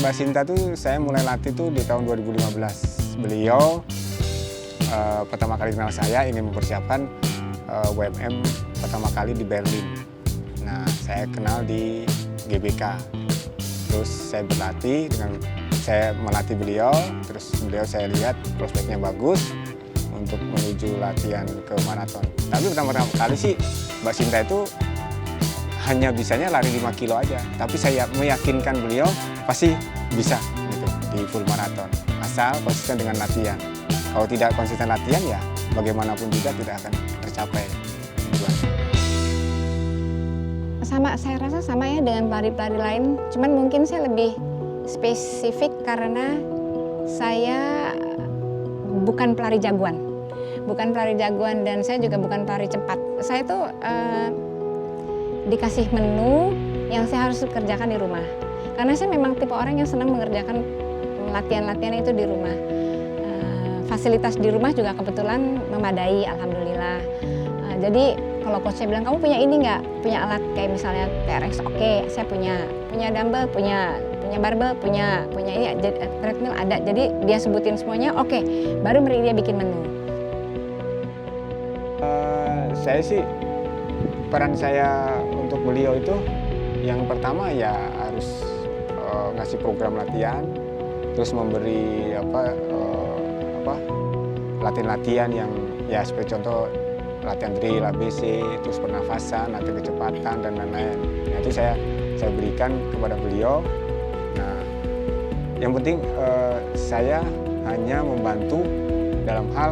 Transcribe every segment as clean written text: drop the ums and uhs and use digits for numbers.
Mbak Sinta tuh saya mulai latih tuh di tahun 2015. Beliau pertama kali kenal saya ingin mempersiapkan WMM pertama kali di Berlin. Nah, saya kenal di GBK. Terus saya berlatih saya melatih beliau, terus beliau saya lihat prospeknya bagus untuk menuju latihan ke maraton. Tapi pertama kali sih Mbak Sinta itu hanya bisanya lari 5 kilo aja. Tapi saya meyakinkan beliau pasti bisa gitu di full maraton. Asal konsisten dengan latihan. Kalau tidak konsisten latihan ya bagaimanapun juga tidak akan tercapai tujuannya. Saya rasa sama ya dengan pelari-pelari lain. Cuman mungkin saya lebih spesifik karena saya bukan pelari jagoan. Bukan pelari jagoan dan saya juga bukan pelari cepat. Saya tuh dikasih menu yang saya harus kerjakan di rumah. Karena saya memang tipe orang yang senang mengerjakan latihan-latihan itu di rumah. Fasilitas di rumah juga kebetulan memadai, alhamdulillah. Jadi kalau coach saya bilang, kamu punya ini nggak? Punya alat kayak misalnya TRX? Oke, saya punya dumbbell, punya barbell, punya ini, treadmill ada. Jadi dia sebutin semuanya, oke, baru dia bikin menu. Saya sih, peran saya untuk beliau itu yang pertama ya harus ngasih program latihan, terus memberi latihan-latihan yang ya seperti contoh latihan drill, ABC, terus pernafasan, latihan kecepatan dan lain-lain. Nah, itu saya berikan kepada beliau. Nah, yang penting saya hanya membantu dalam hal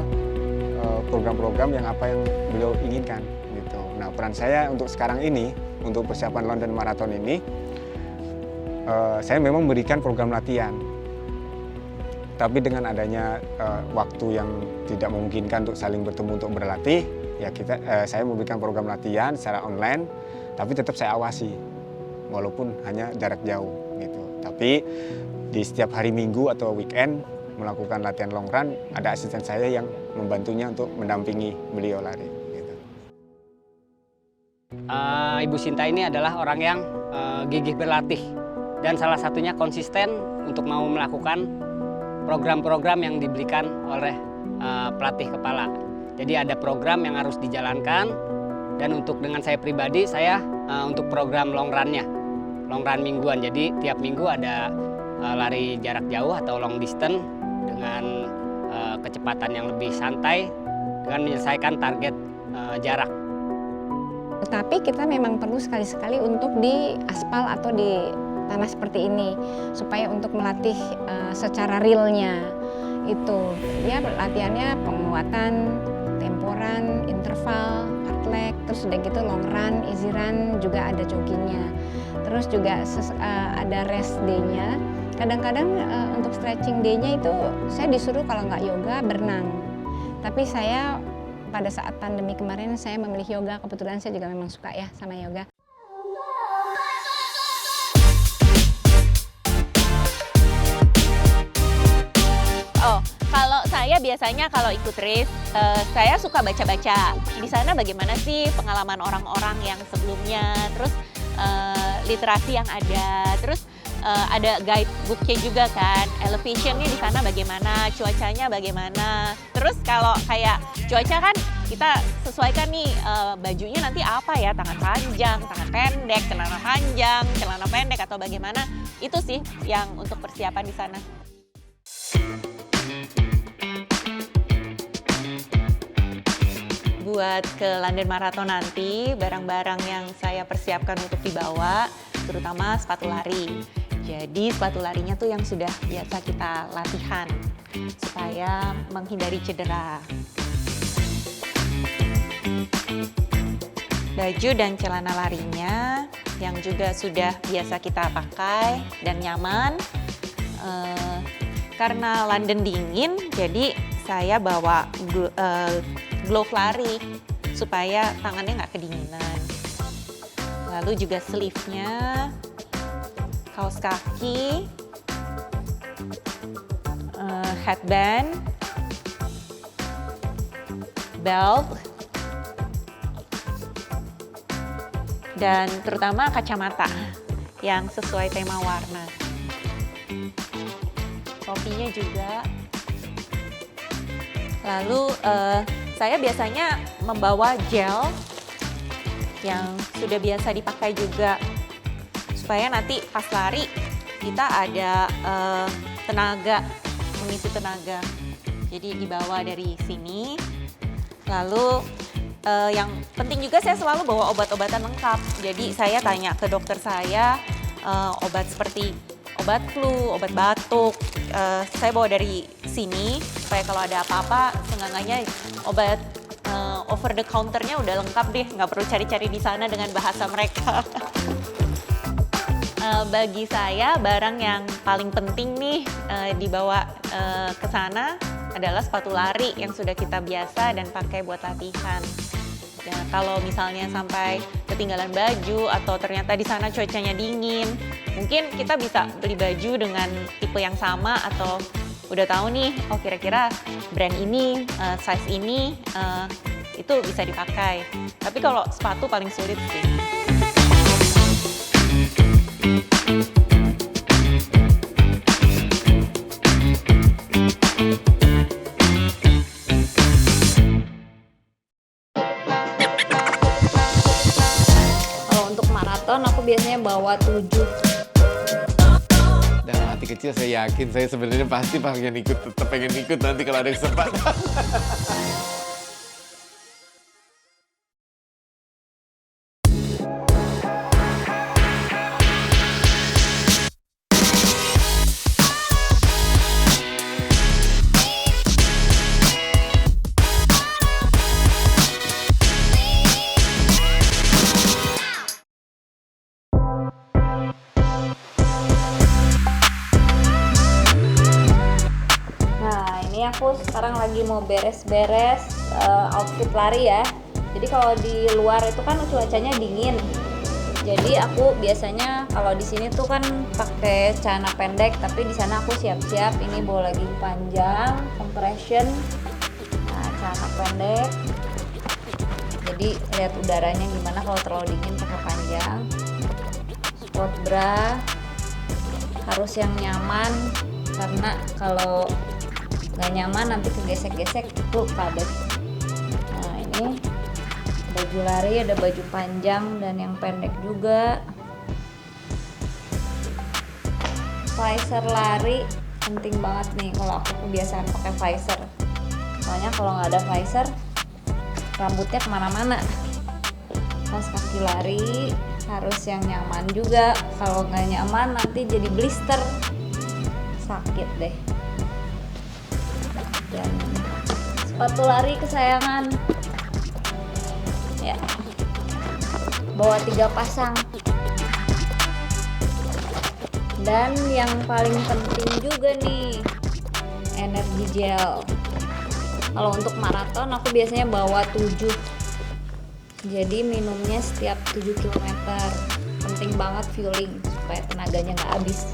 program-program yang apa yang beliau inginkan gitu. Nah, peran saya untuk sekarang ini, untuk persiapan London Marathon ini, saya memang memberikan program latihan. Tapi dengan adanya waktu yang tidak memungkinkan untuk saling bertemu untuk berlatih, ya saya memberikan program latihan secara online, tapi tetap saya awasi, walaupun hanya jarak jauh gitu. Tapi di setiap hari Minggu atau weekend melakukan latihan long run, ada asisten saya yang membantunya untuk mendampingi beliau lari. Gitu. Ibu Sinta ini adalah orang yang gigih berlatih dan salah satunya konsisten untuk mau melakukan program-program yang diberikan oleh pelatih kepala. Jadi ada program yang harus dijalankan dan untuk dengan saya pribadi, saya untuk program long run-nya, long run mingguan. Jadi tiap minggu ada lari jarak jauh atau long distance dengan kecepatan yang lebih santai dengan menyelesaikan target jarak. Tetapi kita memang perlu sekali-sekali untuk di aspal atau di tanah seperti ini supaya untuk melatih secara realnya itu ya latihannya penguatan, temporan, interval, fartlek, terus udah gitu long run, easy run, juga ada joggingnya. Terus juga ada rest day-nya. Kadang-kadang untuk stretching day-nya itu saya disuruh kalau nggak yoga berenang. Tapi saya pada saat pandemi kemarin saya memilih yoga, kebetulan saya juga memang suka ya sama yoga. Kalau saya biasanya kalau ikut race, saya suka baca-baca. Di sana bagaimana sih pengalaman orang-orang yang sebelumnya, terus literasi yang ada, terus ada guidebooknya juga kan, elevationnya di sana bagaimana, cuacanya bagaimana. Terus kalau kayak cuaca kan kita sesuaikan nih bajunya nanti apa ya, tangan panjang, tangan pendek, celana panjang, celana pendek atau bagaimana. Itu sih yang untuk persiapan di sana. Buat ke London Marathon nanti, barang-barang yang saya persiapkan untuk dibawa, terutama sepatu lari. Jadi sepatu larinya tuh yang sudah biasa kita latihan, supaya menghindari cedera. Baju dan celana larinya yang juga sudah biasa kita pakai dan nyaman. Karena London dingin, jadi saya bawa glove lari supaya tangannya nggak kedinginan. Lalu juga sleeve-nya, kaos kaki, headband, belt, dan terutama kacamata yang sesuai tema warna. topinya juga. Lalu saya biasanya membawa gel yang sudah biasa dipakai juga, supaya nanti pas lari kita ada tenaga, mengisi tenaga. Jadi dibawa dari sini. Lalu yang penting juga saya selalu bawa obat-obatan lengkap. Jadi saya tanya ke dokter saya obat seperti obat flu, obat batuk. Saya bawa dari sini supaya kalau ada apa-apa seenggaknya obat over the counternya udah lengkap deh, nggak perlu cari-cari di sana dengan bahasa mereka. Bagi saya barang yang paling penting nih dibawa ke sana adalah sepatu lari yang sudah kita biasa dan pakai buat latihan. Ya, kalau misalnya sampai ketinggalan baju atau ternyata di sana cuacanya dingin, mungkin kita bisa beli baju dengan tipe yang sama atau udah tahu nih, oh kira-kira brand ini, size ini, itu bisa dipakai. Tapi kalau sepatu paling sulit sih. Aku biasanya bawa 7. Dalam hati kecil saya yakin saya sebenarnya pasti tetap pengen ikut nanti kalau ada kesempatan. Aku sekarang lagi mau beres-beres outfit lari ya. Jadi kalau di luar itu kan cuacanya dingin. Jadi aku biasanya kalau di sini tuh kan pakai celana pendek, tapi di sana aku siap-siap ini bawa lagi panjang, compression. Nah, celana pendek. Jadi lihat udaranya gimana kalau terlalu dingin pakai panjang. Sport bra harus yang nyaman karena kalau nggak nyaman nanti kegesek-gesek lupa deh. Nah ini baju lari, ada baju panjang dan yang pendek juga. Visor lari penting banget nih, kalau aku kebiasaan pakai visor. Soalnya kalau nggak ada visor rambutnya kemana-mana. Pas kaki lari harus yang nyaman juga. Kalau nggak nyaman nanti jadi blister, sakit deh. Dan sepatu lari kesayangan ya, bawa 3 pasang. Dan yang paling penting juga nih, energi gel. Kalau untuk maraton aku biasanya bawa 7, jadi minumnya setiap 7 km. Penting banget fueling supaya tenaganya nggak habis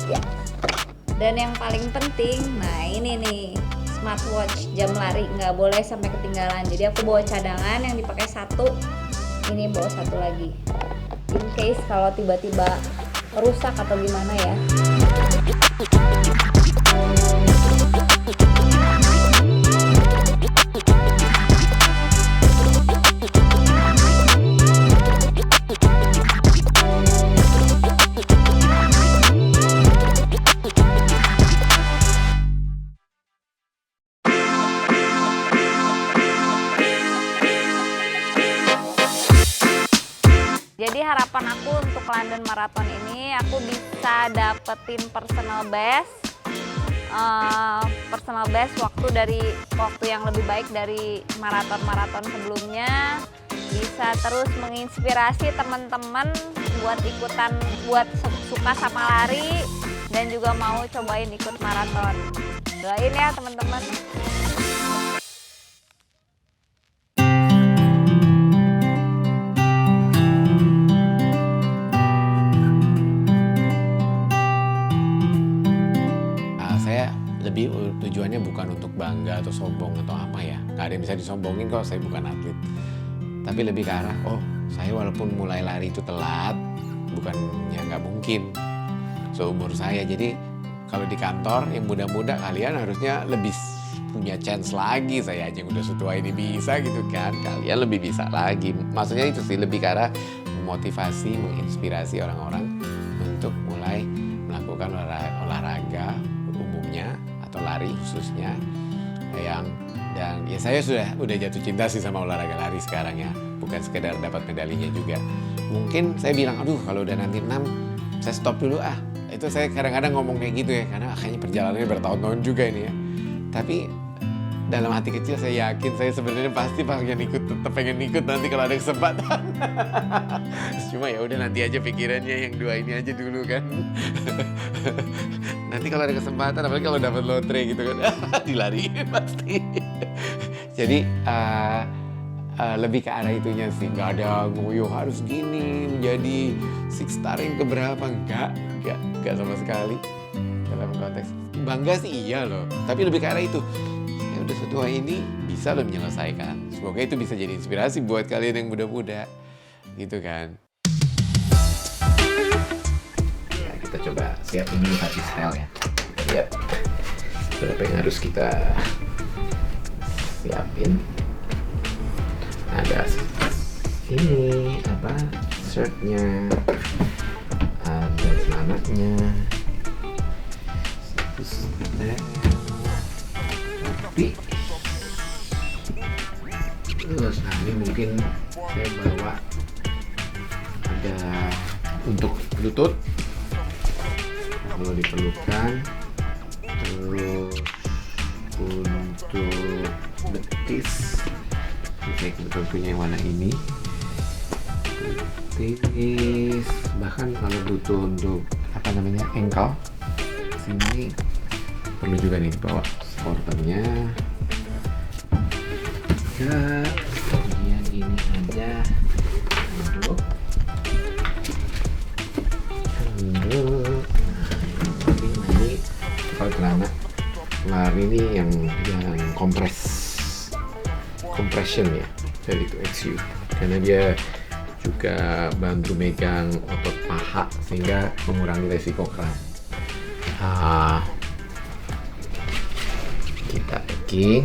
ya. Dan yang paling penting, nah ini nih, smartwatch, jam lari, nggak boleh sampai ketinggalan. Jadi aku bawa cadangan yang dipakai 1, ini bawa 1 lagi. In case kalau tiba-tiba rusak atau gimana ya. Jadi harapan aku untuk London Marathon ini aku bisa dapetin personal best waktu yang lebih baik dari maraton-maraton sebelumnya, bisa terus menginspirasi teman-teman buat suka sama lari dan juga mau cobain ikut maraton. Doain ya teman-teman. Lebih tujuannya bukan untuk bangga atau sombong atau apa ya. Gak ada yang bisa disombongin kalau saya bukan atlet. Tapi lebih ke arah, oh saya walaupun mulai lari itu telat, bukannya nggak mungkin. seumur saya. Jadi kalau di kantor yang muda-muda kalian harusnya lebih punya chance lagi. Saya aja yang udah setua ini bisa gitu kan, kalian lebih bisa lagi. Maksudnya itu sih lebih ke arah memotivasi, menginspirasi orang-orang untuk mulai melakukan olahraga umumnya atau lari khususnya dan ya saya udah jatuh cinta sih sama olahraga lari sekarang ya, bukan sekedar dapat medalinya juga. Mungkin saya bilang aduh kalau udah nanti 6 saya stop dulu itu saya kadang-kadang ngomong kayak gitu ya, karena kayaknya perjalanannya bertahun-tahun juga ini ya. Tapi dalam hati kecil saya yakin saya sebenarnya pasti tetap pengen ikut nanti kalau ada kesempatan. Cuma ya udah nanti aja pikirannya yang 2 ini aja dulu kan. Nanti kalau ada kesempatan, apalagi kalau dapat lotre gitu kan, dilariin pasti. Jadi lebih ke arah itunya sih, nggak ada ngoyo harus gini menjadi six star yang keberapa, nggak sama sekali dalam konteks bangga sih iya loh, tapi lebih ke arah itu. Udah setua ini bisa lo menyelesaikan. Semoga itu bisa jadi inspirasi buat kalian yang muda-muda gitu kan. Ya, kita coba siapin dulu hati style ya. Lihat berapa yang harus kita siapin. Ada ini shirtnya, ada celananya, terus ini mungkin saya bawa ada untuk lutut kalau diperlukan, terus untuk betis saya kebetulan punya yang warna ini, betis, bahkan kalau butuh untuk ankle sini perlu juga nih bawa sporternya. Kemudian ini aja handuk. Ini kalau celana lari ini yang compression ya, dari itu XU, karena dia juga bantu megang otot paha sehingga mengurangi resiko kram. Kita packing.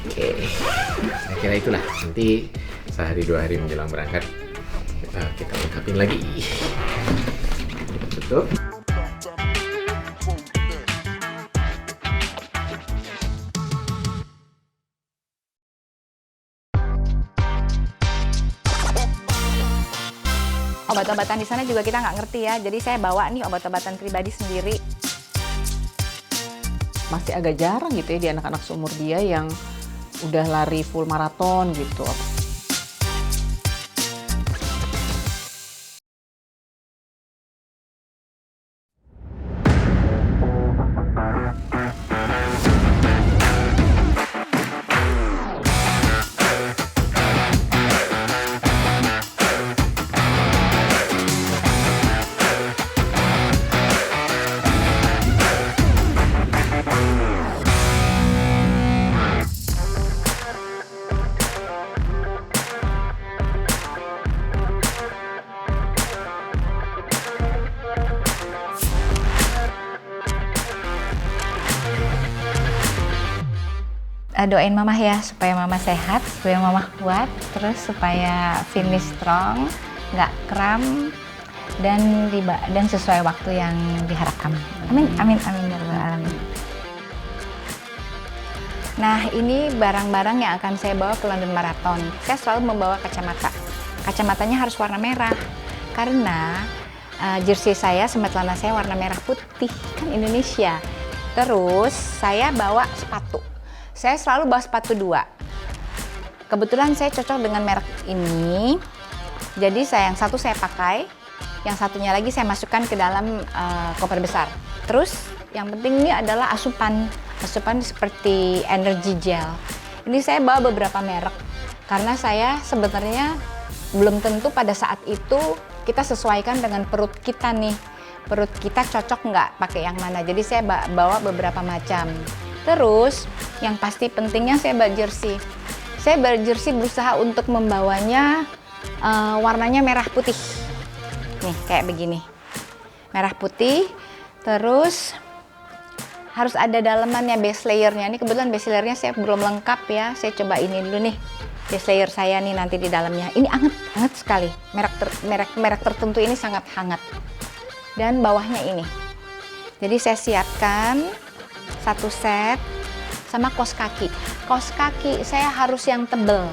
Oke, saya kira itulah, nanti sehari 2 hari menjelang berangkat kita lengkapin lagi. Tutup. Obat-obatan di sana juga kita nggak ngerti ya, jadi saya bawa nih obat-obatan pribadi sendiri. Masih agak jarang gitu ya di anak-anak seumur dia yang udah lari full maraton gitu. Doain mama ya, supaya mama sehat, supaya mama kuat, terus supaya finish strong, nggak kram, dan sesuai waktu yang diharapkan. Amin, amin, amin ya rabbal alamin. Nah, ini barang-barang yang akan saya bawa ke London Marathon. Saya selalu membawa kacamata. Kacamatanya harus warna merah, karena jersey saya sama celana saya warna merah putih, kan Indonesia. Terus saya bawa sepatu. Saya selalu bawa sepatu 2. Kebetulan saya cocok dengan merek ini. Jadi yang satu saya pakai, yang satunya lagi saya masukkan ke dalam koper besar. Terus yang penting ini adalah asupan seperti energy gel. Ini saya bawa beberapa merek karena saya sebenarnya belum tentu pada saat itu kita sesuaikan dengan perut kita nih. Perut kita cocok nggak pakai yang mana. Jadi saya bawa beberapa macam. Terus yang pasti pentingnya saya bawa jersey. Saya berjersey berusaha untuk membawanya warnanya merah putih. Nih kayak begini. merah putih. Terus harus ada dalemannya, base layernya. Ini kebetulan base layernya saya belum lengkap ya. Saya coba ini dulu nih, base layer saya nih nanti di dalamnya. Ini hangat sekali. Merek tertentu ini sangat hangat. Dan bawahnya ini. Jadi saya siapkan satu set sama kaos kaki. Kaos kaki saya harus yang tebel.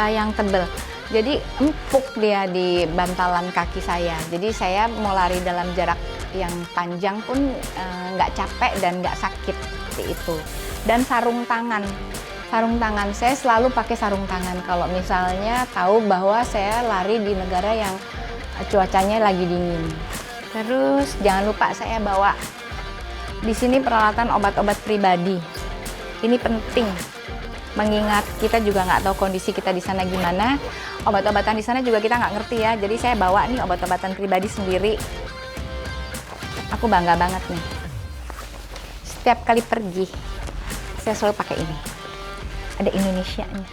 Yang tebel. Jadi empuk dia di bantalan kaki saya. Jadi saya mau lari dalam jarak yang panjang pun nggak capek dan nggak sakit seperti itu. Dan sarung tangan saya selalu pakai sarung tangan kalau misalnya tahu bahwa saya lari di negara yang cuacanya lagi dingin. Terus jangan lupa saya bawa di sini peralatan obat-obat pribadi. Ini penting, mengingat kita juga nggak tahu kondisi kita di sana gimana. Obat-obatan di sana juga kita nggak ngerti ya. Jadi saya bawa nih obat-obatan pribadi sendiri. Aku bangga banget nih. Setiap kali pergi, saya selalu pakai ini. Ada Indonesianya.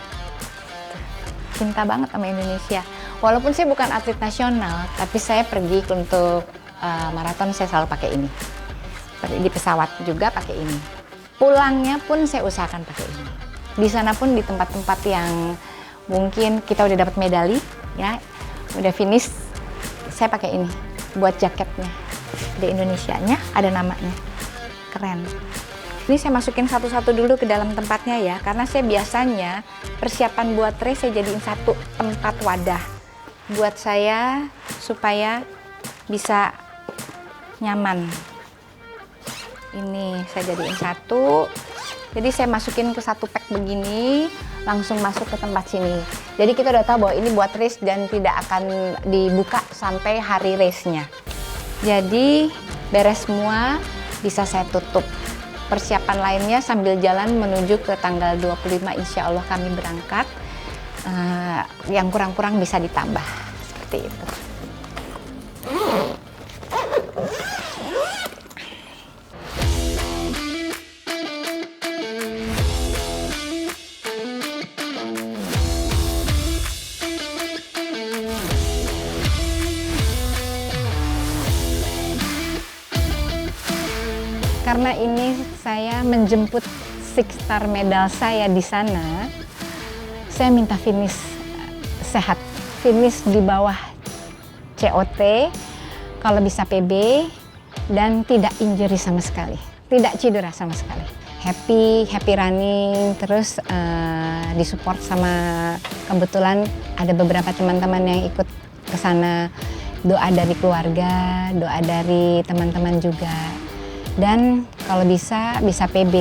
Cinta banget sama Indonesia. Walaupun saya bukan atlet nasional, tapi saya pergi untuk maraton saya selalu pakai ini. Di pesawat juga pakai ini. Pulangnya pun saya usahakan pakai ini. Di sana pun di tempat-tempat yang mungkin kita udah dapat medali, ya, udah finish, saya pakai ini buat jaketnya. Ada Indonesianya, ada namanya, keren. Ini saya masukin satu-satu dulu ke dalam tempatnya ya, karena saya biasanya persiapan buat race saya jadiin satu tempat wadah buat saya supaya bisa nyaman. Ini saya jadiin satu. Jadi saya masukin ke satu pack begini, langsung masuk ke tempat sini. Jadi kita udah tahu bahwa ini buat race dan tidak akan dibuka sampai hari race-nya. Jadi beres semua, bisa saya tutup. Persiapan lainnya sambil jalan menuju ke tanggal 25 insya Allah kami berangkat. Yang kurang-kurang bisa ditambah, seperti itu. Karena ini saya menjemput six star medal saya di sana, saya minta finish sehat, finish di bawah COT, kalau bisa PB, dan tidak injury sama sekali, tidak cedera sama sekali. Happy running, terus disupport sama kebetulan ada beberapa teman-teman yang ikut ke sana, doa dari keluarga, doa dari teman-teman juga. Dan kalau bisa PB.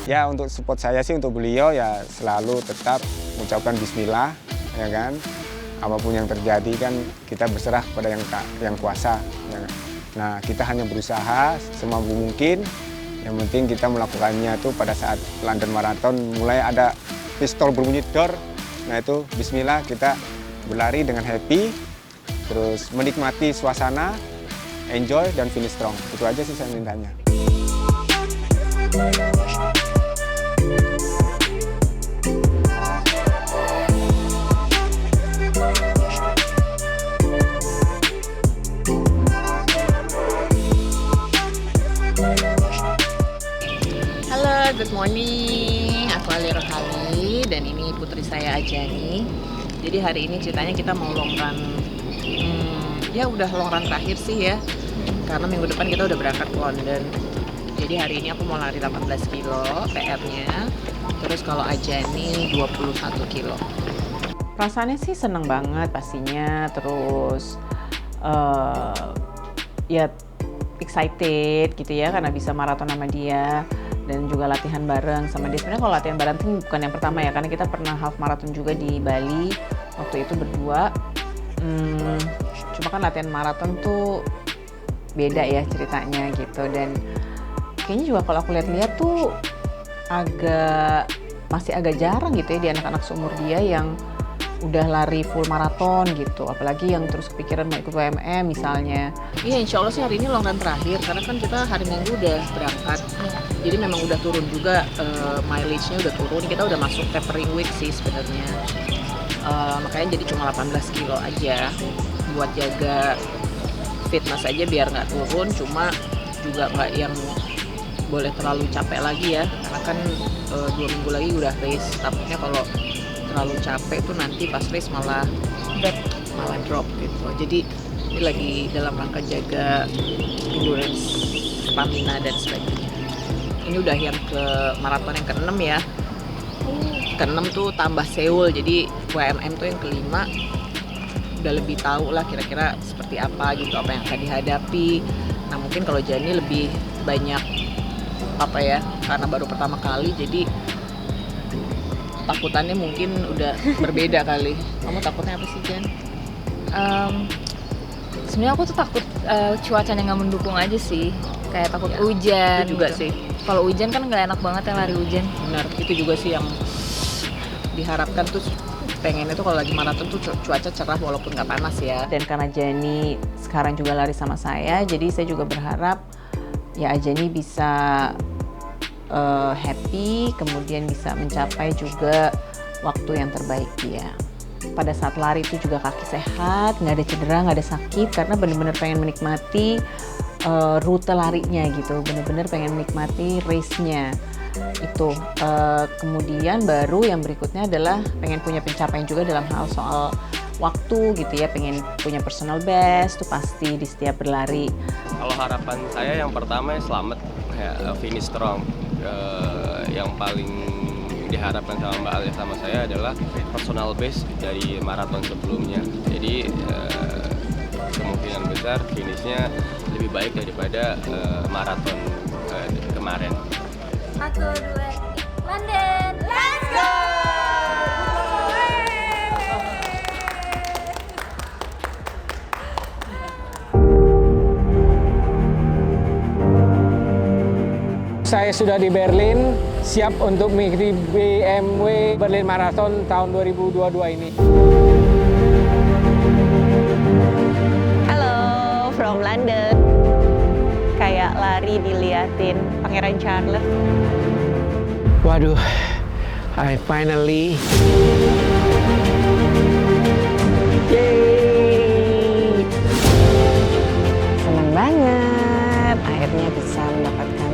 Ya untuk support saya sih untuk beliau ya selalu tetap mengucapkan bismillah, ya kan. Apapun yang terjadi kan kita berserah kepada yang kuasa. Ya. Nah kita hanya berusaha semampu mungkin. Yang penting kita melakukannya tuh pada saat London Marathon mulai ada pistol berbunyi dor. Nah itu bismillah kita berlari dengan happy, terus menikmati suasana, enjoy dan finish strong. Itu aja sih saya mintanya. Halo, good morning. Aku Ali Rohali dan ini putri saya Ajani. Jadi hari ini ceritanya kita mau long run. Ya udah long run terakhir sih ya. Karena minggu depan kita udah berangkat ke London. Jadi hari ini aku mau lari 18 kilo PR-nya. Terus kalau Ajani 21 kilo. Perasaannya sih seneng banget pastinya. Terus ya excited gitu ya karena bisa maraton sama dia. Dan juga latihan bareng sama dia. Sebenarnya kalau latihan bareng itu bukan yang pertama ya, karena kita pernah half marathon juga di Bali waktu itu berdua. Cuma kan latihan maraton tuh beda ya ceritanya gitu, dan kayaknya juga kalau aku lihat-lihat tuh masih agak jarang gitu ya di anak-anak seumur dia yang udah lari full maraton gitu, apalagi yang terus kepikiran mau ikut WMM misalnya. Iya, insya Allah sih hari ini long run terakhir, karena kan kita hari Minggu udah berangkat, jadi memang udah turun juga, mileage-nya udah turun, kita udah masuk tapering week sih sebenarnya, makanya jadi cuma 18 kilo aja buat jaga fitness aja biar nggak turun, cuma juga nggak yang boleh terlalu capek lagi ya, karena kan 2 minggu lagi udah race. Takutnya kalau terlalu capek tuh nanti pas race malah drop gitu. Jadi ini lagi dalam rangka jaga endurance, stamina dan sebagainya. Ini udah yang ke maraton yang ke-6 ya. Ke-6 tuh tambah Seoul, jadi WMM tuh yang ke-5. Udah lebih tahu lah kira-kira seperti apa gitu, apa yang akan dihadapi. Nah mungkin kalau Jani lebih banyak apa ya, karena baru pertama kali jadi takutannya mungkin udah berbeda kali. Kamu takutnya apa sih Jan? Sebenarnya aku tuh takut cuacanya nggak mendukung aja sih, kayak takut Ya, hujan. itu juga gitu. sih. Kalau hujan kan nggak enak banget ya lari hujan. Benar, itu juga sih yang diharapkan tuh, pengennya tuh kalau lagi maraton tuh cuaca cerah walaupun nggak panas ya. Dan karena Jani sekarang juga lari sama saya, jadi saya juga berharap ya Jani bisa happy, kemudian bisa mencapai juga waktu yang terbaik dia. Pada saat lari itu juga kaki sehat, nggak ada cedera, nggak ada sakit, karena bener-bener pengen menikmati rute larinya gitu, bener-bener pengen menikmati race-nya itu. Kemudian baru yang berikutnya adalah pengen punya pencapaian juga dalam hal soal waktu gitu ya, pengen punya personal best tuh pasti di setiap berlari. Kalau harapan saya yang pertama selamat, ya, finish strong. Yang paling diharapkan sama Mbak Alia sama saya adalah personal best dari maraton sebelumnya. Jadi kemungkinan besar finishnya lebih baik daripada maraton kemarin. 1, 2, 3, London, let's go! Saya sudah di Berlin, siap untuk mengikuti BMW Berlin Marathon tahun 2022 ini. Halo, from London. Kayak lari diliatin Pangeran Charles. Waduh, I finally. Yay! Senang banget akhirnya bisa mendapatkan